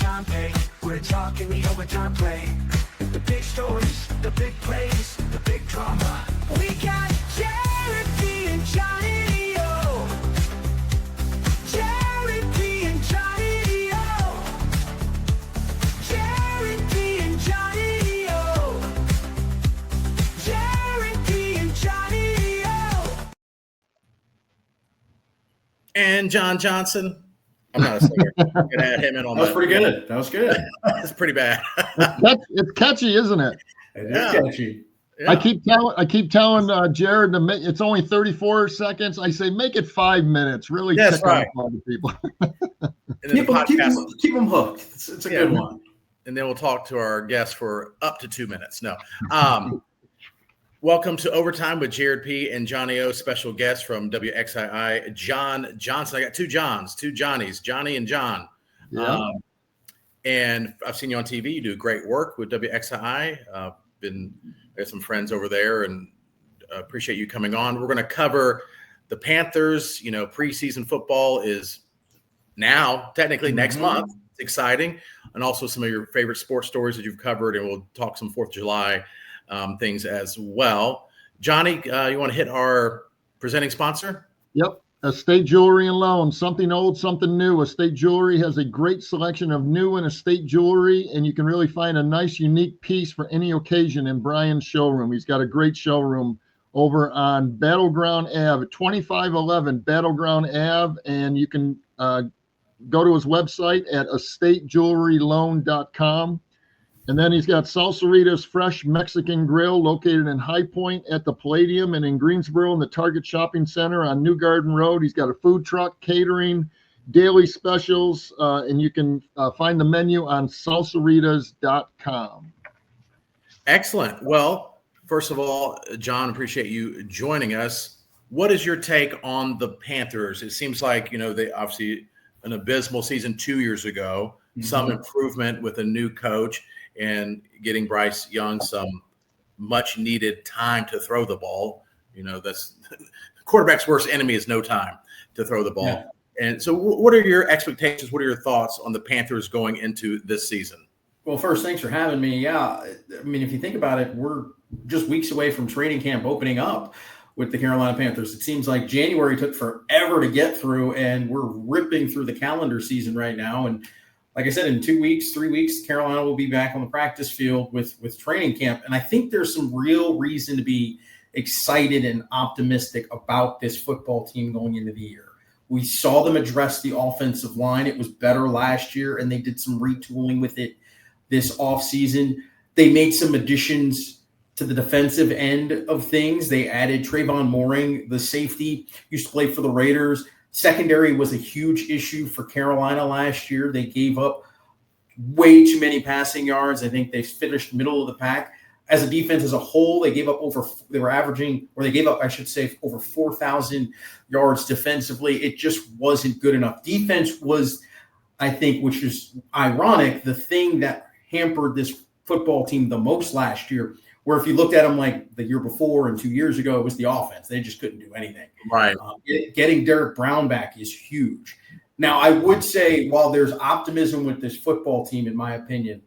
overtime pay. We're talking the overtime play. The big stories, the big plays, the big drama. We got Jared P and Johnny O. Jared P and Johnny O. Jared P and Johnny O. Jared P and Johnny O. And John Johnson. I'm not a singer. I'm gonna add him in on that. That was pretty good. That was good. That's pretty bad. It's catchy, isn't it? It is catchy. Yeah. I keep telling Jared to make it's only 34 seconds. I say make it 5 minutes. Really That's tick right. off all the people. And then Keep them hooked. It's a good one. And then we'll talk to our guest for up to 2 minutes. No. Welcome to Overtime with Jared P. and Johnny O. Special guest from WXII, John Johnson. I got two Johns, two Johnnies, Johnny and John. Yeah. And I've seen you on TV. You do great work with WXII. I have some friends over there, and appreciate you coming on. We're going to cover the Panthers. You know, preseason football is now, technically next month. It's exciting. And also some of your favorite sports stories that you've covered, and we'll talk some 4th of July things as well. Johnny, you want to hit our presenting sponsor? Yep. Estate Jewelry and Loan. Something old, something new. Estate Jewelry has a great selection of new and estate jewelry, and you can really find a nice, unique piece for any occasion in Brian's showroom. He's got a great showroom over on Battleground Ave, 2511 Battleground Ave, and you can go to his website at estatejewelryloan.com. And then he's got Salsarita's Fresh Mexican Grill located in High Point at the Palladium and in Greensboro in the Target Shopping Center on New Garden Road. He's got a food truck, catering, daily specials, and you can find the menu on salsaritas.com. Excellent. Well, first of all, John, appreciate you joining us. What is your take on the Panthers? It seems like, you know, they obviously an abysmal season 2 years ago, some improvement with a new coach, and getting Bryce Young some much needed time to throw the ball. You know, that's the quarterback's worst enemy is no time to throw the ball. Yeah. And so what are your expectations? What are your thoughts on the Panthers going into this season? Well, first, thanks for having me. Yeah. I mean, if you think about it, we're just weeks away from training camp opening up with the Carolina Panthers. It seems like January took forever to get through, and we're ripping through the calendar season right now. And like I said, in 2 weeks, 3 weeks, Carolina will be back on the practice field with training camp. And I think there's some real reason to be excited and optimistic about this football team going into the year. We saw them address the offensive line. It was better last year, and they did some retooling with it this offseason. They made some additions to the defensive end of things. They added Trayvon Mooring, the safety, used to play for the Raiders. Secondary was a huge issue for Carolina last year. They gave up way too many passing yards. I think they finished middle of the pack. As a defense as a whole, they gave up over 4,000 yards defensively. It just wasn't good enough. Defense was, I think, which is ironic, the thing that hampered this football team the most last year, where if you looked at them like the year before and 2 years ago, it was the offense. They just couldn't do anything. Right. Getting Derek Brown back is huge. Now, I would say while there's optimism with this football team, in my opinion,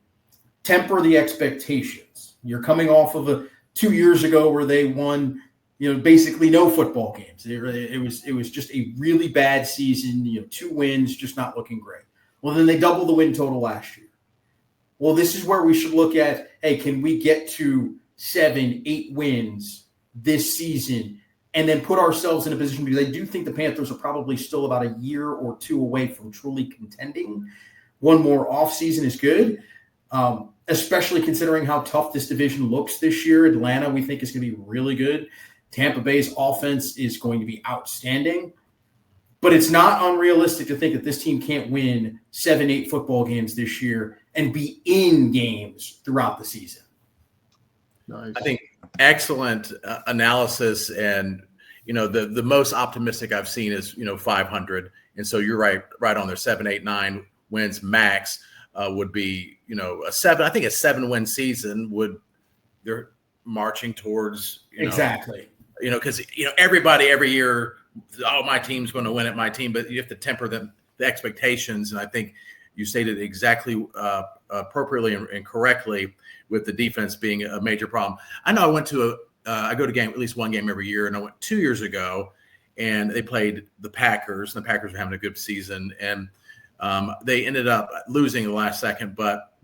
temper the expectations. You're coming off of 2 years ago where they won, basically no football games. It was just a really bad season, 2 wins, just not looking great. Well, then they doubled the win total last year. Well, this is where we should look at, hey, can we get to 7, 8 wins this season and then put ourselves in a position, because I do think the Panthers are probably still about a year or 2 away from truly contending. One more offseason is good, especially considering how tough this division looks this year. Atlanta, we think, is going to be really good. Tampa Bay's offense is going to be outstanding. But it's not unrealistic to think that this team can't win 7, 8 football games this year and be in games throughout the season. Nice. I think excellent analysis, and the most optimistic I've seen is 500, and so you're right on there. 7, 8, 9 wins max would be a 7. I think a 7-win season they're marching towards exactly. Because everybody every year, my team's going to win it, my team, but you have to temper the expectations, and I think you stated exactly appropriately and correctly with the defense being a major problem. I know I went to I go to at least one game every year, and I went 2 years ago, and they played the Packers, and the Packers were having a good season, and they ended up losing in the last second, but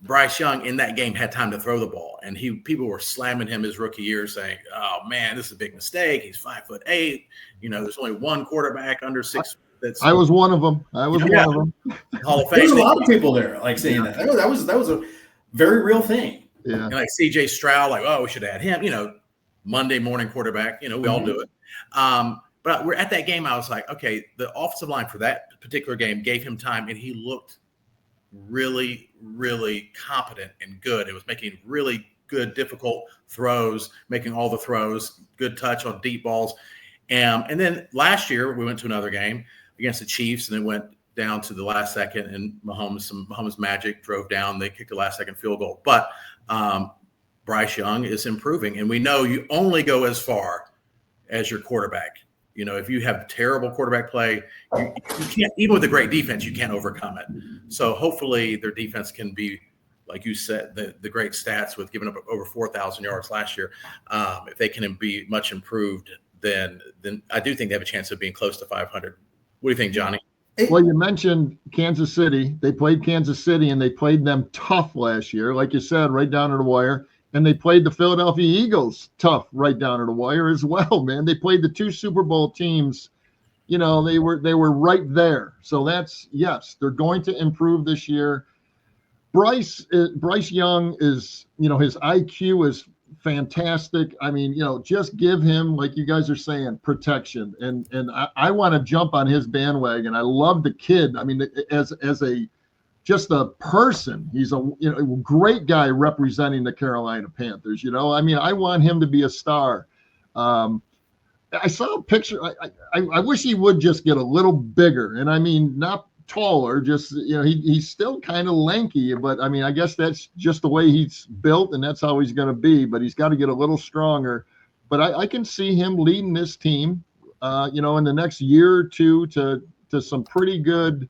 Bryce Young in that game had time to throw the ball, and people were slamming him his rookie year, saying, "Oh man, this is a big mistake. He's 5'8". There's only one quarterback under 6 feet. I was one of them. One of them. Hall of Fame. There's a lot of people there like saying that. That was a very real thing. Yeah. And like C.J. Stroud, like, oh, we should have had him. Monday morning quarterback. We all do it. But we're at that game. I was like, okay, the offensive line for that particular game gave him time, and he looked really, really competent and good. It was making really good, difficult throws, making all the throws, good touch on deep balls. And then last year we went to another game against the Chiefs, and it went down to the last second, and Mahomes magic drove down. They kicked the last second field goal. But Bryce Young is improving, and we know you only go as far as your quarterback. If you have terrible quarterback play, you can't, even with a great defense, you can't overcome it. So hopefully their defense can be, like you said, the great stats with giving up over 4,000 yards last year. If they can be much improved, then I do think they have a chance of being close to 500. What do you think, Johnny? Well, you mentioned Kansas City. They played Kansas City, and they played them tough last year, like you said, right down to the wire. And they played the Philadelphia Eagles tough right down to the wire as well, man. They played the 2 Super Bowl teams. They were right there. So yes, they're going to improve this year. Bryce Young is, his IQ is fantastic. I mean, just give him, like you guys are saying, protection. And I want to jump on his bandwagon. I love the kid. I mean, just a person, he's a great guy representing the Carolina Panthers. I mean, I want him to be a star. I saw a picture. I wish he would just get a little bigger, and I mean not taller. Just he's still kind of lanky, but I mean I guess that's just the way he's built, and that's how he's going to be. But he's got to get a little stronger. But I can see him leading this team, in the next year or two to some pretty good.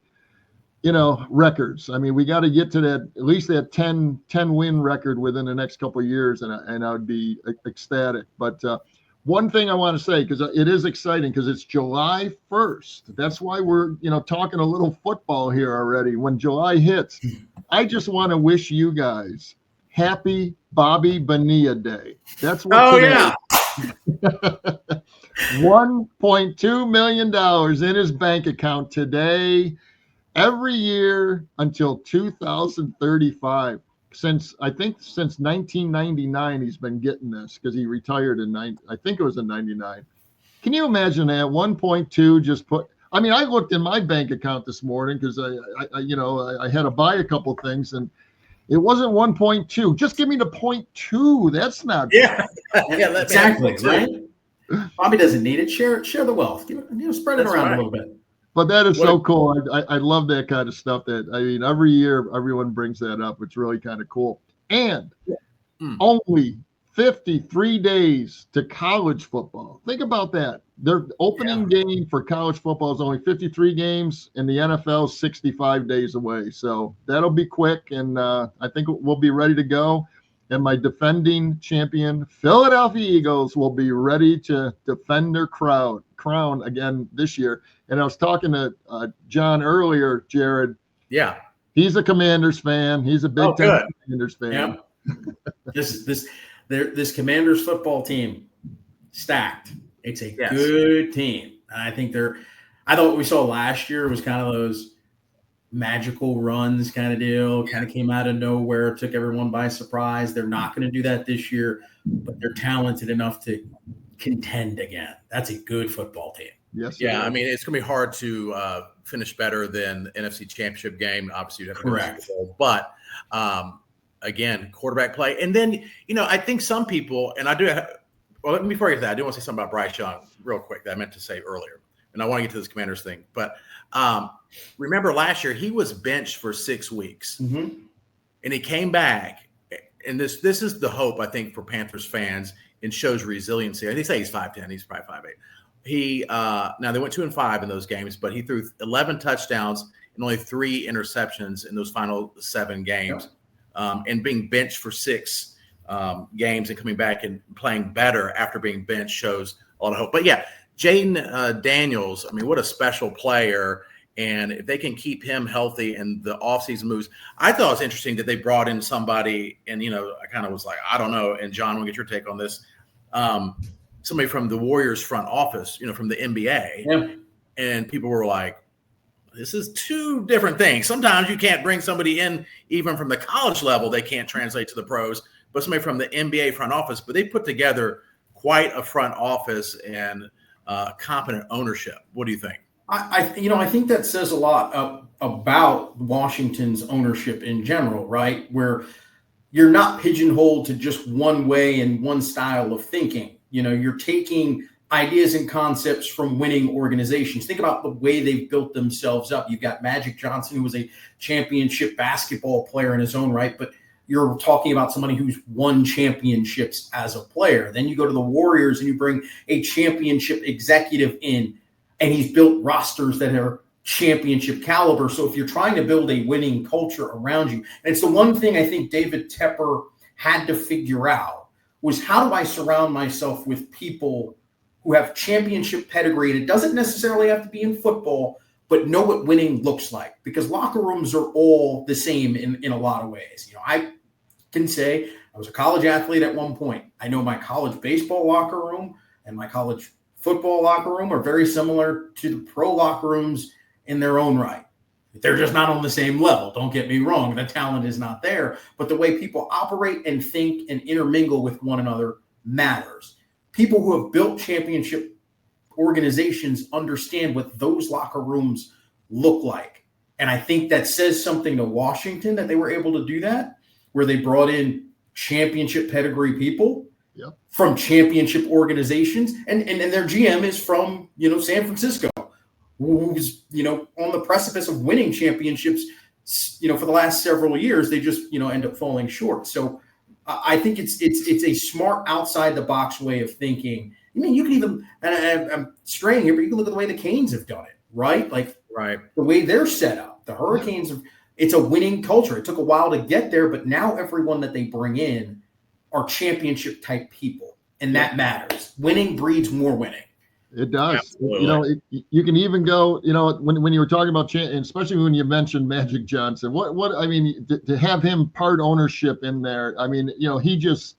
Records. I mean, we got to get to that, at least that 10 win record within the next couple of years, and I would be ecstatic. But one thing I want to say, because it is exciting, because it's July 1st. That's why we're, talking a little football here already. When July hits, I just want to wish you guys happy Bobby Bonilla Day. That's what today is. $1.2 million in his bank account today. Every year until 2035, since 1999, he's been getting this, because he retired I think it was in 99. Can you imagine that? 1.2 just put. I mean, I looked in my bank account this morning because I had to buy a couple things, and it wasn't 1.2. Just give me the 0.2. That's not. Yeah, exactly. Right. Bobby doesn't need it. Share the wealth. Spread it around a little bit. But that is so cool. I love that kind of stuff. Every year everyone brings that up. It's really kind of cool. And only 53 days to college football. Think about that. Their opening game for college football is only 53 games, and the NFL is 65 days away. So that'll be quick, and I think we'll be ready to go. And my defending champion Philadelphia Eagles will be ready to defend their crown again this year. And I was talking to John earlier, Jared. Yeah. He's a Commanders fan. He's a big time Commanders fan. Yeah. This Commanders football team, stacked. It's a good team. And I think I thought what we saw last year was kind of those magical runs kind of deal, kind of came out of nowhere, took everyone by surprise. They're not going to do that this year, but they're talented enough to contend again. That's a good football team. Yes. Yeah. I mean, it's going to be hard to finish better than the NFC Championship game. Obviously, you'd have to correct. But again, quarterback play. And then, I think some people, and I do, well, before I get to that, I do want to say something about Bryce Young real quick that I meant to say earlier. And I want to get to this Commanders thing. But remember last year, he was benched for 6 weeks. Mm-hmm. And he came back. And this is the hope, I think, for Panthers fans, and shows resiliency. They say he's 5'10". He's probably 5'8". Now they went 2-5 in those games, but he threw 11 touchdowns and only 3 interceptions in those final 7 games. And being benched for 6 games and coming back and playing better after being benched shows a lot of hope. But yeah, Jaden Daniels, I mean, what a special player. And if they can keep him healthy and the offseason moves, I thought it was interesting that they brought in somebody, and, I kind of was like, I don't know. And John, we'll get your take on this. Somebody from the Warriors front office, from the NBA. Yeah. And people were like, this is 2 different things. Sometimes you can't bring somebody in, even from the college level, they can't translate to the pros, but somebody from the NBA front office. But they put together quite a front office and competent ownership. What do you think? I think that says a lot about Washington's ownership in general, right? Where you're not pigeonholed to just one way and one style of thinking. You're taking ideas and concepts from winning organizations. Think about the way they've built themselves up. You've got Magic Johnson, who was a championship basketball player in his own right, but you're talking about somebody who's won championships as a player. Then you go to the Warriors and you bring a championship executive in, and he's built rosters that are championship caliber. So if you're trying to build a winning culture around you, and it's the one thing I think David Tepper had to figure out, was how do I surround myself with people who have championship pedigree? And it doesn't necessarily have to be in football, but know what winning looks like, because locker rooms are all the same in a lot of ways. I can say I was a college athlete at one point. I know my college baseball locker room and my college football locker room are very similar to the pro locker rooms in their own right. They're just not on the same level. Don't get me wrong. The talent is not there, but the way people operate and think and intermingle with one another matters. People who have built championship organizations understand what those locker rooms look like. And I think that says something to Washington that they were able to do that, where they brought in championship pedigree people from championship organizations. And their GM is from, San Francisco, who's, on the precipice of winning championships, for the last several years. They just, end up falling short. So I think it's a smart outside the box way of thinking. I mean, you can even, and I'm straying here, but you can look at the way the Canes have done it, right? Like the way they're set up. The Hurricanes, it's a winning culture. It took a while to get there, but now everyone that they bring in are championship type people, and that matters. Winning breeds more winning. It does. Absolutely. You can even go, when you were talking about, and especially when you mentioned Magic Johnson, to have him part ownership in there. I mean, he's just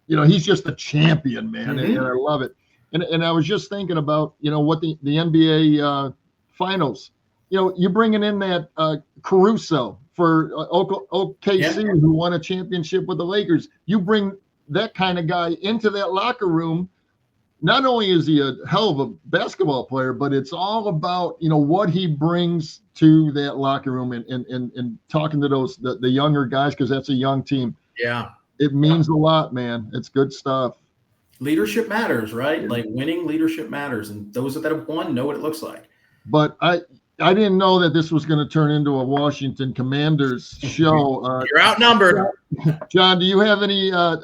a champion, man. Mm-hmm. And I love it. And I was just thinking about, what the NBA finals, you're bringing in that Caruso for OKC, who won a championship with the Lakers. You bring that kind of guy into that locker room. Not only is he a hell of a basketball player, but it's all about, what he brings to that locker room and talking to the younger guys, because that's a young team. Yeah. It means a lot, man. It's good stuff. Leadership matters, right? Like winning leadership matters. And those that have won know what it looks like. But I didn't know that this was going to turn into a Washington Commanders show. You're outnumbered. John, do you have any other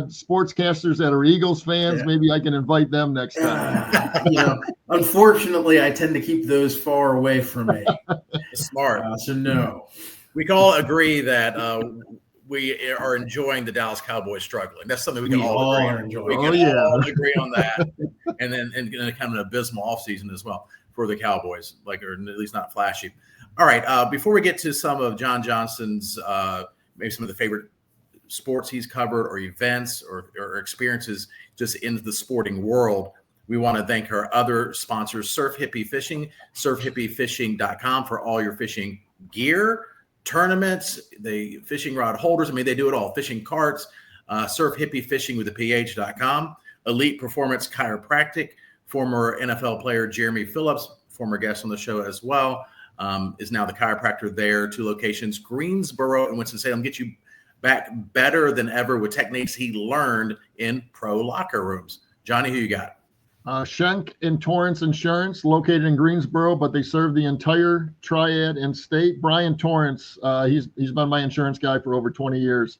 sportscasters that are Eagles fans? Yeah. Maybe I can invite them next time. Unfortunately, I tend to keep those far away from me. Smart. So no. We can all agree that we are enjoying the Dallas Cowboys struggling. That's something we can all agree on. We can all agree on that. And then kind of an abysmal offseason as well for the Cowboys, or at least not flashy. All right, before we get to some of John Johnson's, maybe some of the favorite sports he's covered or events or experiences just in the sporting world, we want to thank our other sponsors, Surf Hippie Fishing, surfhippiefishing.com for all your fishing gear, tournaments, the fishing rod holders. I mean, they do it all. Fishing carts, Surf Hippie Fishing with a PH.com, Elite Performance Chiropractic. Former NFL player Jeremy Phillips, former guest on the show as well, is now the chiropractor there. 2 locations, Greensboro and Winston-Salem. Get you back better than ever with techniques he learned in pro locker rooms. Johnny, who you got? Schenck and Torrance Insurance, located in Greensboro, but they serve the entire Triad and state. Brian Torrance, he's been my insurance guy for over 20 years.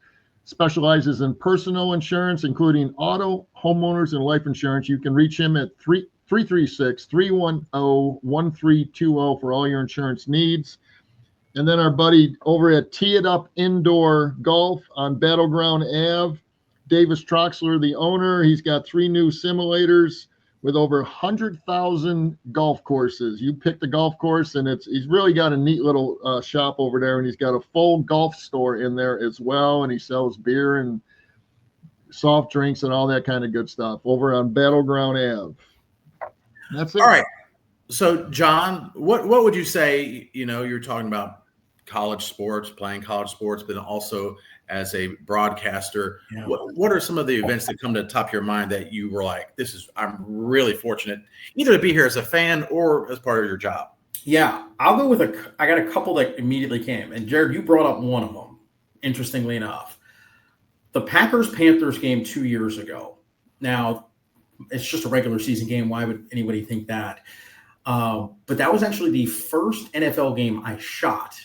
Specializes in personal insurance, including auto, homeowners, and life insurance. You can reach him at 336-310-1320 for all your insurance needs. And then our buddy over at Tee It Up Indoor Golf on Battleground Ave, Davis Troxler, the owner. He's got 3 new simulators with over 100,000 golf courses. You pick the golf course, and he's really got a neat little shop over there, and he's got a full golf store in there as well, and he sells beer and soft drinks and all that kind of good stuff over on Battleground Ave. That's it. All right. So, John, what would you say, you're talking about college sports, playing college sports, but also as a broadcaster, what are some of the events that come to the top of your mind that you were like, I'm really fortunate either to be here as a fan or as part of your job? Yeah, I'll go with I got a couple that immediately came. And Jared, you brought up one of them, interestingly enough. The Packers-Panthers game 2 years ago. Now, it's just a regular season game. Why would anybody think that? But that was actually the first NFL game I shot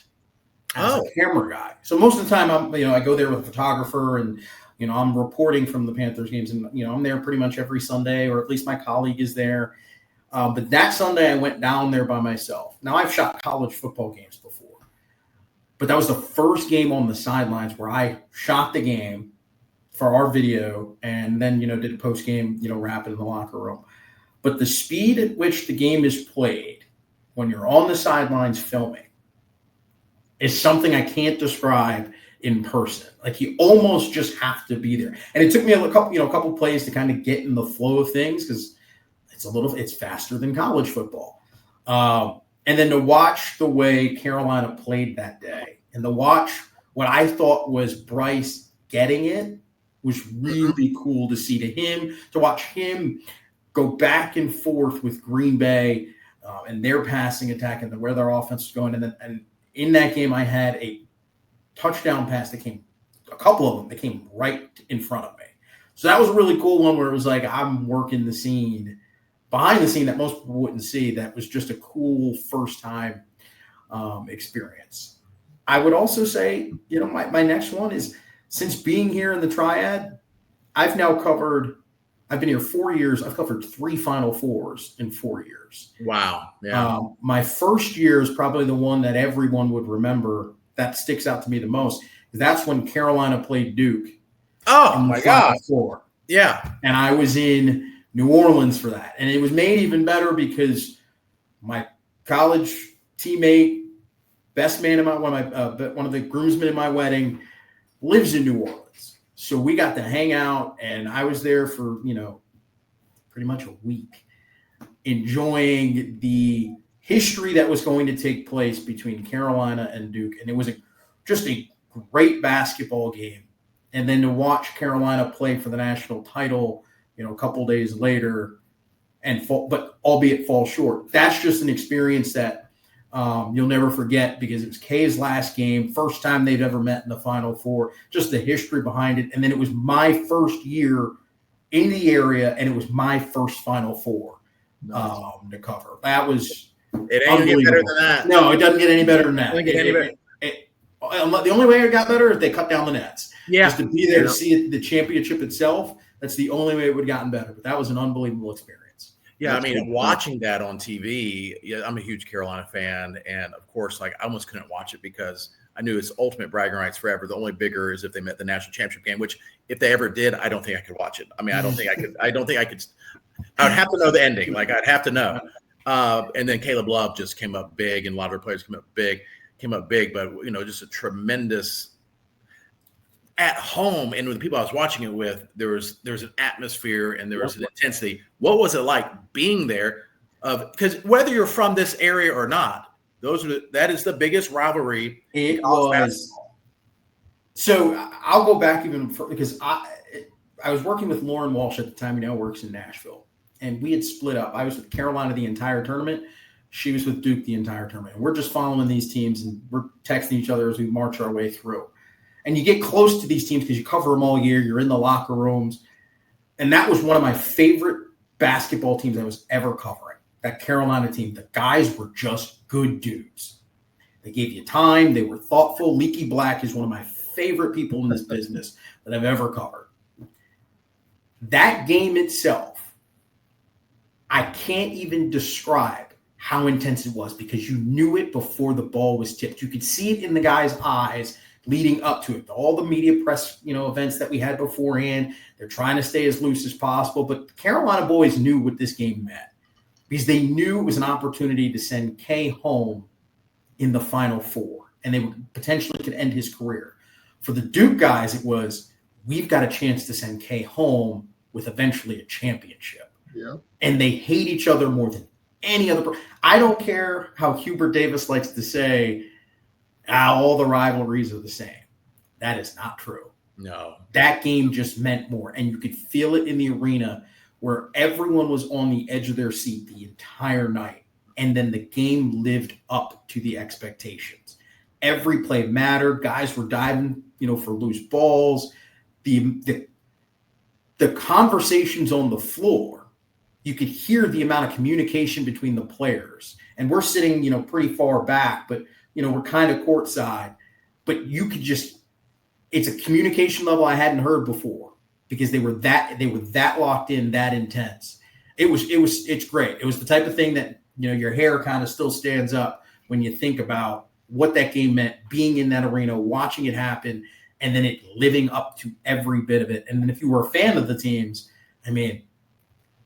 as a camera guy. So most of the time I go there with a photographer and, I'm reporting from the Panthers games and, I'm there pretty much every Sunday, or at least my colleague is there. But that Sunday I went down there by myself. Now I've shot college football games before, but that was the first game on the sidelines where I shot the game for our video and then, did a post game, wrap it in the locker room. But the speed at which the game is played when you're on the sidelines filming is something I can't describe in person. Like, you almost just have to be there. And it took me a couple plays to kind of get in the flow of things because it's faster than college football. And then to watch the way Carolina played that day and to watch what I thought was Bryce getting it was really cool to see to watch him go back and forth with Green Bay and their passing attack and where their offense was going. And in that game, I had a touchdown pass a couple of them that came right in front of me. So that was a really cool one where it was like I'm working the scene, behind the scene that most people wouldn't see. That was just a cool first-time experience. I would also say, my next one is, since being here in the Triad, I've been here 4 years. I've covered 3 Final Fours in 4 years. Wow. Yeah. My first year is probably the one that everyone would remember that sticks out to me the most. That's when Carolina played Duke. Oh, my God. Four. Yeah. And I was in New Orleans for that. And it was made even better because my college teammate, best man in one of the groomsmen in my wedding, lives in New Orleans. So we got to hang out, and I was there for, pretty much a week, enjoying the history that was going to take place between Carolina and Duke. And it was just a great basketball game. And then to watch Carolina play for the national title, a couple days later, but albeit fall short. That's just an experience that you'll never forget because it was Kay's last game, first time they'd ever met in the Final Four, just the history behind it. And then it was my first year in the area, and it was my first Final Four to cover. That was it ain't get better than that. No, it doesn't get any better than that. It doesn't get any better. The only way it got better is they cut down the nets. Yeah. Just to be there to see the championship itself, that's the only way it would have gotten better. But that was an unbelievable experience. Yeah, watching that on TV, I'm a huge Carolina fan. And, of course, I almost couldn't watch it because I knew it's ultimate bragging rights forever. The only bigger is if they met the national championship game, which if they ever did, I don't think I could watch it. I don't think I could. I would have to know the ending. I'd have to know. And then Caleb Love just came up big, and a lot of our players came up big. But, just a tremendous at home, and with the people I was watching it with, there was an atmosphere and there was an intensity. What was it like being there? Because whether you're from this area or not, that is the biggest rivalry. It was. So I'll go back even because I was working with Lauren Walsh at the time, who now works in Nashville, and we had split up. I was with Carolina the entire tournament. She was with Duke the entire tournament. And we're just following these teams, and we're texting each other as we march our way through. And you get close to these teams because you cover them all year. You're in the locker rooms. And that was one of my favorite basketball teams I was ever covering, that Carolina team. The guys were just good dudes. They gave you time. They were thoughtful. Leaky Black is one of my favorite people in this business that I've ever covered. That game itself, I can't even describe how intense it was because you knew it before the ball was tipped. You could see it in the guys' eyes leading up to it. All the media press, events that we had beforehand, they're trying to stay as loose as possible. But the Carolina boys knew what this game meant because they knew it was an opportunity to send Kay home in the Final Four, and they potentially could end his career. For the Duke guys, it was, we've got a chance to send Kay home with eventually a championship. Yeah. And they hate each other more than any other. I don't care how Hubert Davis likes to say, all the rivalries are the same. That is not true. No. That game just meant more. And you could feel it in the arena where everyone was on the edge of their seat the entire night. And then the game lived up to the expectations. Every play mattered. Guys were diving, for loose balls. The conversations on the floor, you could hear the amount of communication between the players. And we're sitting, pretty far back, but, we're kind of courtside. But you could it's a communication level I hadn't heard before because they were that locked in, that intense. It's great. It was the type of thing that, your hair kind of still stands up when you think about what that game meant, being in that arena, watching it happen, and then it living up to every bit of it. And then if you were a fan of the teams,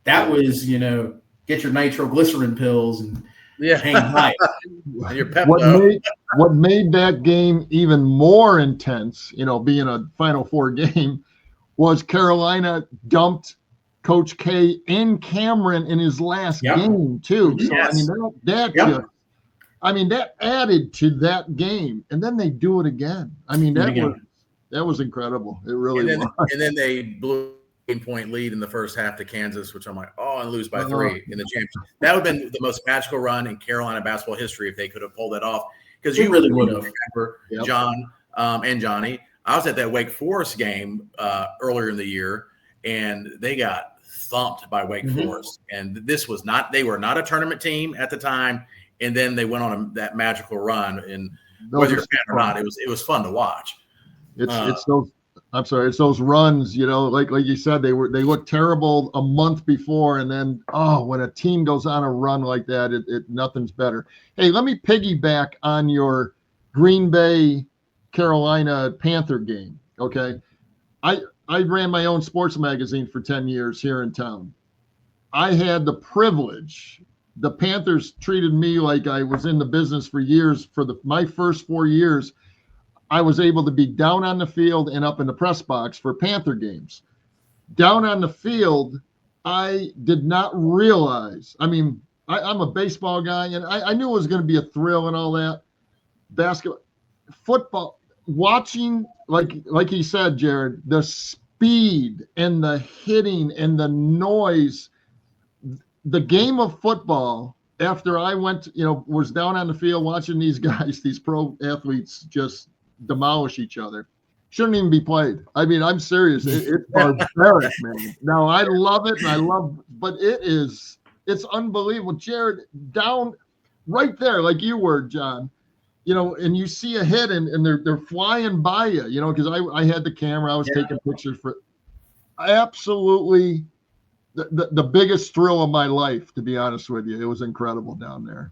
that was, get your nitroglycerin pills and hang tight. And your Pepto. What made that game even more intense, being a Final Four game, was Carolina dumped Coach K and Cameron in his last game too. So Yes. that added to that game, and then they do it again. That was incredible. It really was. And then they blew a 8-point lead in the first half to Kansas, which I'm like, and lose by 3 in the championship. That would have been the most magical run in Carolina basketball history if they could have pulled that off. Because you really would have remember, John and Johnny. I was at that Wake Forest game earlier in the year, and they got thumped by Wake Forest. And they were not a tournament team at the time. And then they went on that magical run. And whether you're a fan or not, it was fun to watch. It's those runs, like you said, they looked terrible a month before, and then when a team goes on a run like that, it nothing's better. Hey, let me piggyback on your Green Bay Carolina Panther game. Okay, I ran my own sports magazine for 10 years here in town. I had the privilege. The Panthers treated me like I was in the business for years. For my first 4 years, I was able to be down on the field and up in the press box for Panther games. Down on the field, I did not realize. I'm a baseball guy, and I knew it was going to be a thrill and all that. Basketball, football, watching, like he said, Jared, the speed and the hitting and the noise. The game of football, after I went, was down on the field watching these guys, these pro athletes just demolish each other, shouldn't even be played. I'm serious. It's barbaric, man. Now I love it, but it's unbelievable. Jared, down right there, like you were, John, and you see a hit and they're flying by you, because I had the camera, I was taking pictures for it. Absolutely the biggest thrill of my life, to be honest with you. It was incredible down there.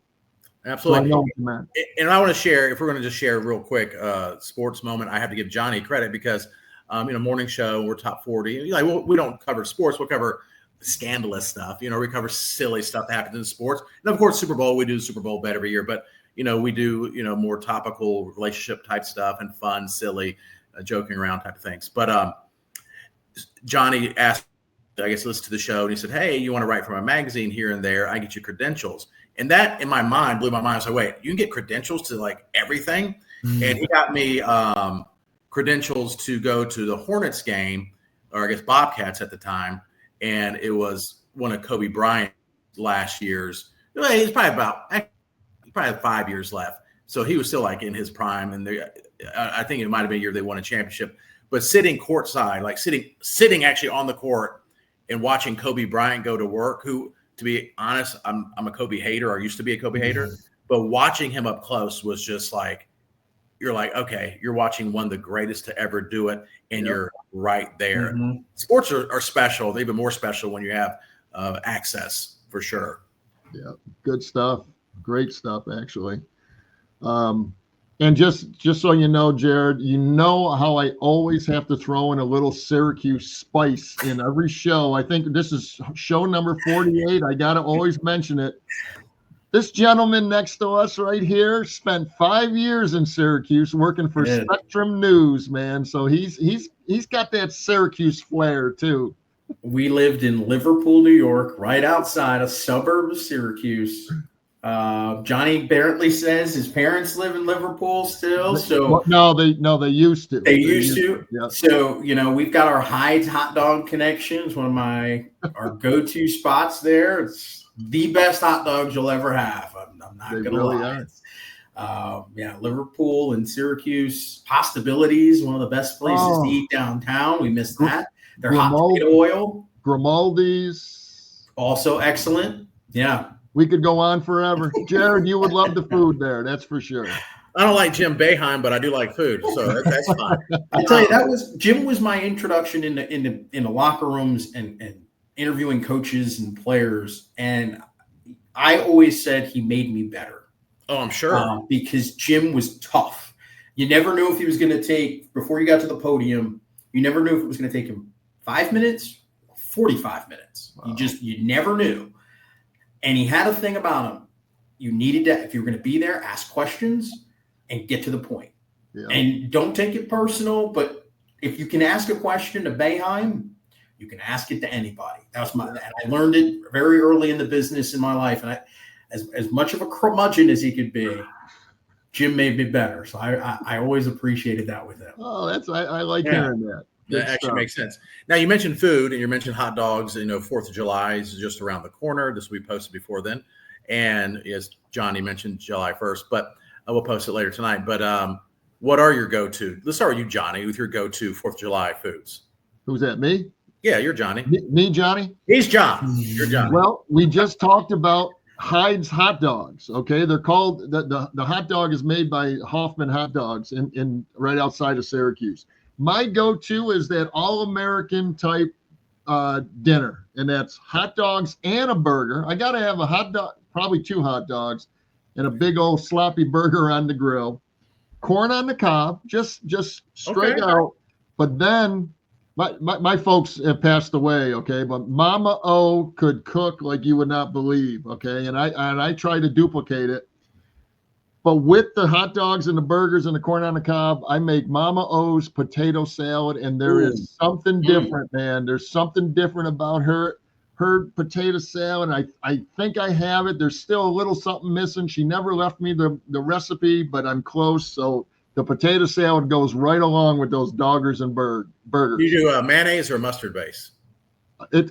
Absolutely. So I know what you meant. And I want to share, if we're going to just share real quick, sports moment, I have to give Johnny credit because, morning show, we're top 40. We don't cover sports. We'll cover scandalous stuff. We cover silly stuff that happens in sports. And of course, Super Bowl, we do the Super Bowl bet every year. But, we do, more topical relationship type stuff and fun, silly, joking around type of things. But Johnny asked, I guess, listen to the show. And he said, hey, you want to write from a magazine here and there? I get you credentials. And that, in my mind, blew my mind. I was like, wait, you can get credentials to like everything? Mm-hmm. And he got me credentials to go to the Hornets game, or I guess Bobcats at the time. And it was one of Kobe Bryant's last years. He's probably 5 years left. So he was still like in his prime. And I think it might have been a year they won a championship. But sitting courtside, like sitting actually on the court and watching Kobe Bryant go to work, who, to be honest, I'm a Kobe hater, or used to be a Kobe hater, but watching him up close was just like, you're like, okay, you're watching one of the greatest to ever do it, and you're right there. Mm-hmm. Sports are special. They're even more special when you have access for sure. Yeah, good stuff. Great stuff, actually. And just so you know, Jared, you know how I always have to throw in a little Syracuse spice in every show. I think this is show number 48. I got to always mention it. This gentleman next to us right here spent 5 years in Syracuse working for Spectrum News, man. So he's got that Syracuse flair too. We lived in Liverpool, New York, right outside a suburb of Syracuse. Johnny Bartley says his parents live in Liverpool still. So they used to. They used to. Yeah. So we've got our Hyde's hot dog connections. One of our go-to spots there. It's the best hot dogs you'll ever have. I'm not going to lie. Liverpool and Syracuse. Postabilities, one of the best places to eat downtown. We missed that. Their hot potato oil. Grimaldi's. Also excellent. Yeah. We could go on forever. Jared, you would love the food there. That's for sure. I don't like Jim Boeheim, but I do like food, so that's fine. I tell you, Jim was my introduction in the locker rooms and interviewing coaches and players, and I always said he made me better. Oh, I'm sure. Because Jim was tough. You never knew if he was going to take, before you got to the podium, you never knew if it was going to take him 5 minutes or 45 minutes. Wow. You never knew. And he had a thing about him. You needed to, if you were going to be there, ask questions and get to the point. Yeah. And don't take it personal, but if you can ask a question to Boeheim, you can ask it to anybody. And I learned it very early in the business in my life. And as much of a curmudgeon as he could be, Jim made me better. So I always appreciated that with him. Oh, I like hearing that. That actually makes sense. Now, you mentioned food and you mentioned hot dogs. 4th of July is just around the corner. This will be posted before then. And as Johnny mentioned, July 1st, but I will post it later tonight. But what are your go-to? Let's start with you, Johnny, with your go-to 4th of July foods. Who's that, me? Yeah, you're Johnny. Me, Johnny? He's John. You're Johnny. Well, we just talked about Hyde's hot dogs. Okay, they're called the hot dog is made by Hoffman Hot Dogs in right outside of Syracuse. My go-to is that all-American type dinner, and that's hot dogs and a burger. I got to have a hot dog, probably 2 hot dogs, and a big old sloppy burger on the grill. Corn on the cob, just straight out. But then my folks have passed away, okay? But Mama O could cook like you would not believe, okay? And I try to duplicate it. But with the hot dogs and the burgers and the corn on the cob, I make Mama O's potato salad, and there is something different, man. There's something different about her potato salad. I think I have it. There's still a little something missing. She never left me the recipe, but I'm close. So the potato salad goes right along with those doggers and burgers. You do mayonnaise or mustard base?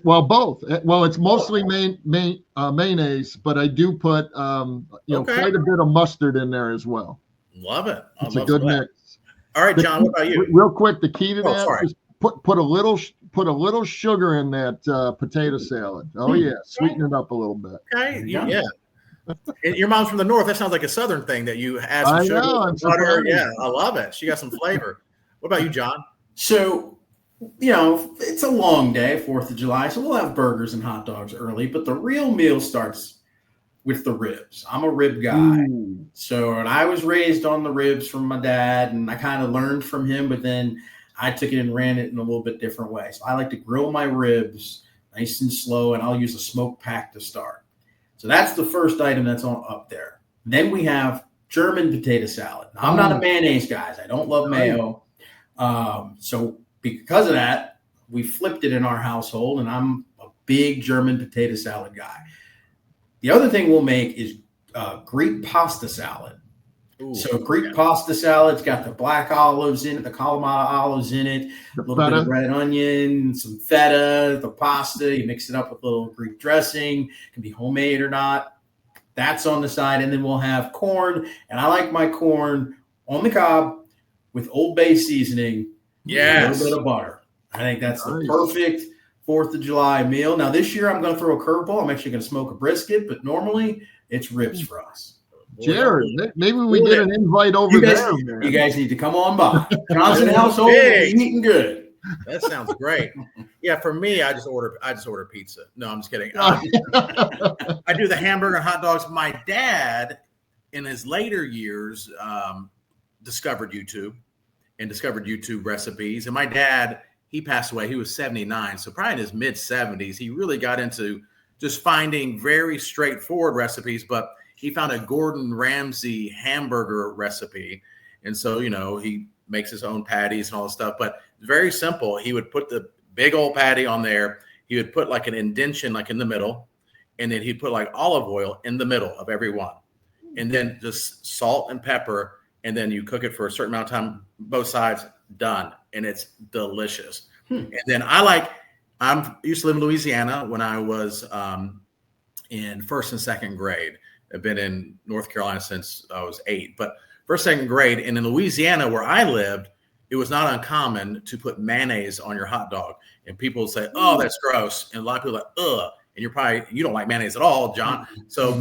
Both. Well, it's mostly mayonnaise, but I do put quite a bit of mustard in there as well. Love it. It's a good mix. All right, John, what about you? Real quick, the key to that is put a little sugar in that potato salad. Oh yeah, sweeten it up a little bit. Okay, yeah. Your mom's from the north. That sounds like a southern thing that you add some sugar, butter. Yeah, I love it. She got some flavor. What about you, John? So, it's a long day, 4th of July, so we'll have burgers and hot dogs early, but the real meal starts with the ribs. I'm a rib guy. So, and I was raised on the ribs from my dad, and I kind of learned from him, but then I took it and ran it in a little bit different way. So I like to grill my ribs nice and slow, and I'll use a smoke pack to start. So that's the first item that's up there. Then we have German potato salad. Now, I'm not a mayonnaise guy. I don't love mayo. So because of that, we flipped it in our household, and I'm a big German potato salad guy. The other thing we'll make is Greek pasta salad. Ooh, so Greek pasta salad's got the black olives in it, the Kalamata olives in it, a little bit of red onion, some feta, the pasta. You mix it up with a little Greek dressing. It can be homemade or not. That's on the side. And then we'll have corn. And I like my corn on the cob with Old Bay seasoning. Yes. A little bit of butter. I think that's the perfect 4th of July meal. Now, this year I'm going to throw a curveball. I'm actually going to smoke a brisket, but normally it's ribs for us. Jared, maybe we get an invite over there. You guys need to come on by. Johnson household is eating good. That sounds great. Yeah, for me, I just order pizza. No, I'm just kidding. I do the hamburger and hot dogs. My dad, in his later years, discovered YouTube and discovered YouTube recipes. And my dad, he passed away. He was 79, so probably in his mid 70s, he really got into just finding very straightforward recipes. But he found a Gordon Ramsay hamburger recipe, and so he makes his own patties and all this stuff. But very simple. He would put the big old patty on there. He would put like an indentation like in the middle, and then he'd put like olive oil in the middle of every one, and then just salt and pepper, and then you cook it for a certain amount of time, both sides, done, and it's delicious. And then I used to live in Louisiana when I was in first and second grade. I've been in North Carolina since I was 8, but first, second grade, and in Louisiana where I lived, it was not uncommon to put mayonnaise on your hot dog. And people would say, "Oh, that's gross." And a lot of people are like, "Ugh." And you don't like mayonnaise at all, John. So,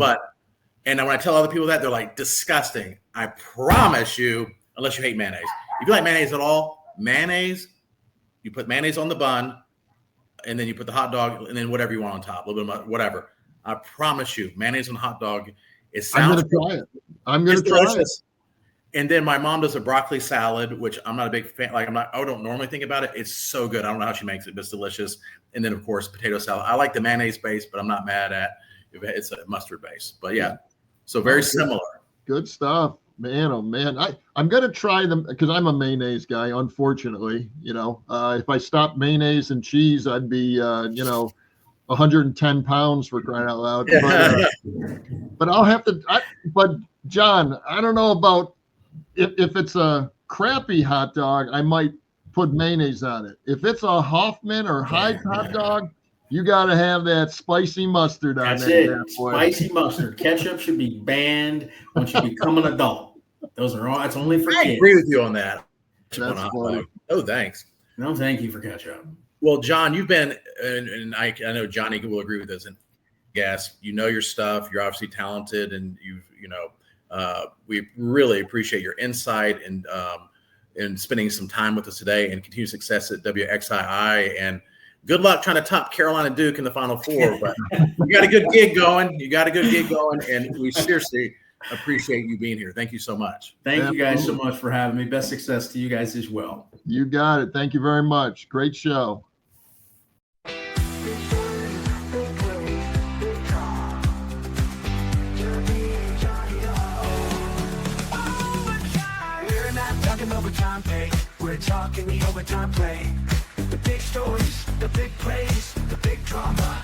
and when I tell other people that, they're like, "Disgusting." I promise you, unless you hate mayonnaise. If you like mayonnaise at all, you put mayonnaise on the bun, and then you put the hot dog, and then whatever you want on top, a little bit of whatever. I promise you, mayonnaise on a hot dog, I'm going to try it. I'm going to try it. And then my mom does a broccoli salad, which I'm not a big fan. I don't normally think about it. It's so good. I don't know how she makes it, but it's delicious. And then, of course, potato salad. I like the mayonnaise base, but I'm not mad at if it's a mustard base. But yeah, so very similar. Good stuff, man. Oh man, I'm gonna try them because I'm a mayonnaise guy. Unfortunately, if I stopped mayonnaise and cheese, I'd be 110 pounds for crying out loud. But I'll have to. But John, I don't know about. If it's a crappy hot dog, I might put mayonnaise on it. If it's a Hoffman or Hyde hot dog, you got to have that spicy mustard on there. That's it. Spicy mustard. Ketchup should be banned once you become an adult. That's only for kids. I agree with you on that. That's funny. Oh, thanks. No, thank you for ketchup. Well, John, you've been, and I know Johnny will agree with this. And yes, you know your stuff. You're obviously talented, and we really appreciate your insight and spending some time with us today, and continued success at WXII. And good luck trying to top Carolina Duke in the Final Four. But you got a good gig going. And we seriously appreciate you being here. Thank you so much. Thank you guys so much for having me. Best success to you guys as well. You got it. Thank you very much. Great show. Overtime pay. We're talking the overtime play. The big stories, the big plays, the big drama.